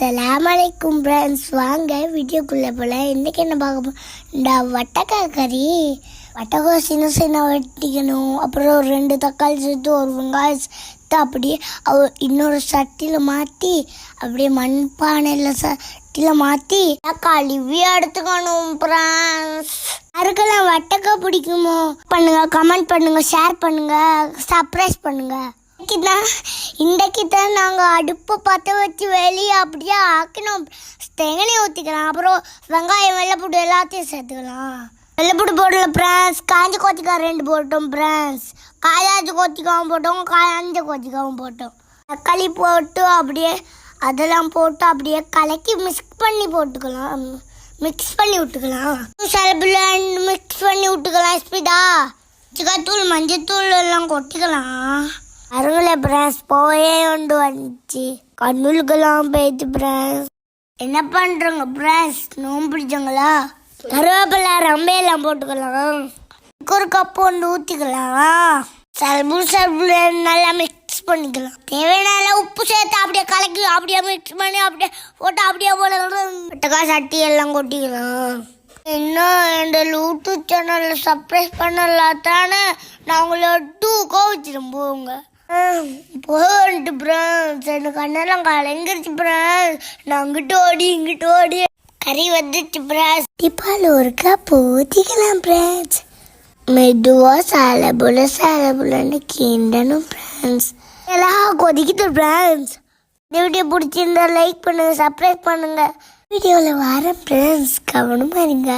அஸ்ஸலாமலைக்கும் friends, வாங்க வீடியோக்குள்ளே போல. இன்றைக்கி என்ன பார்க்க இந்த வட்டக்காய் கறி. வட்டக்காய் சின்ன சின்ன வெட்டிக்கணும். அப்புறம் ஒரு 2 தக்காளி சேர்த்து ஒரு வெங்காயம் சேர்த்து அப்படியே இன்னொரு சட்டியில் மாற்றி அப்படியே மண்பானையில் சட்டியில் மாற்றி கழுவி எடுத்துக்கணும் ஃப்ரெண்ட்ஸ். யாருக்கெல்லாம் வட்டக்காய் பிடிக்குமோ பண்ணுங்கள், கமெண்ட் பண்ணுங்கள், ஷேர் பண்ணுங்கள், சப்ஸ்கிரைப் பண்ணுங்கள். இன்றைக்கு தான் நாங்கள் அடுப்பை பற்ற வச்சு வெளியே அப்படியே ஆக்கினோம். தேங்காய் ஊற்றிக்கலாம். அப்புறம் வெங்காயம், வெள்ளைப்பூடு எல்லாத்தையும் சேர்த்துக்கலாம். வெள்ளைப்பூடு போடல ஃப்ரெண்ட்ஸ், காய்ஞ்ச கொத்திக்காய் 2 போட்டோம் ஃப்ரெண்ட்ஸ். காயாஞ்ச கொத்திக்காவும் போட்டோம், காய்ஞ்ச கொத்திக்காவும் போட்டோம். தக்காளி போட்டு அப்படியே அதெல்லாம் போட்டு அப்படியே கலக்கி மிக்ஸ் பண்ணி போட்டுக்கலாம். மிக்ஸ் பண்ணி விட்டுக்கலாம். மிக்ஸ் பண்ணி விட்டுக்கலாம். ஸ்பீடா சிக்காத்தூள், மஞ்சத்தூள் எல்லாம் கொட்டிக்கலாம். அருகில் பிரான்ஸ் போயே கொண்டு வந்துச்சு. கண்ணுலுக்கெல்லாம் போயிடுச்சு பிரான்ஸ். என்ன பண்ணுறோங்க பிரான்ஸ்? நோம்பு பிடிச்சவங்களா? கருவேப்பிலை, ரம்பையெல்லாம் போட்டுக்கலாம். ஒரு கப்பு ஒன்று ஊற்றிக்கலாம். சல்பு நல்லா மிக்ஸ் பண்ணிக்கலாம். தேவையான உப்பு சேர்த்து அப்படியே கலக்கி அப்படியே மிக்ஸ் பண்ணி அப்படியே போட்டு அப்படியே போட்டக்காய் சட்டி எல்லாம் கொட்டிக்கலாம். இன்னும் இந்த யூடியூப் சேனலில் சப்ஸ்கிரைப் பண்ணலாம் தானே நான் உங்களை கோவிச்சிடும் போங்க. போன்ட்டு ஃப்ரெண்ட்ஸ், எனக்கு அண்ணெல்லாம் கலங்கிருச்சு ஃப்ரெண்ட்ஸ். நான் அங்கிட்டு ஓடி இங்கிட்டு ஓடி கறி வந்துச்சு ஃப்ரெண்ட்ஸ். டிப்பால் ஒரு கப் ஊற்றிக்கலாம் ஃப்ரெண்ட்ஸ். மெதுவாக சாலபுலன்னு கிண்டணும் ஃப்ரெண்ட்ஸ். எல்லாம் கொதிக்குது ஃப்ரெண்ட்ஸ். இந்த வீடியோ பிடிச்சிருந்தா லைக் பண்ணுங்கள், சப்ஸ்கிரைப் பண்ணுங்கள். வீடியோவில் வர ஃப்ரெண்ட்ஸ் கவனமாக இருங்க.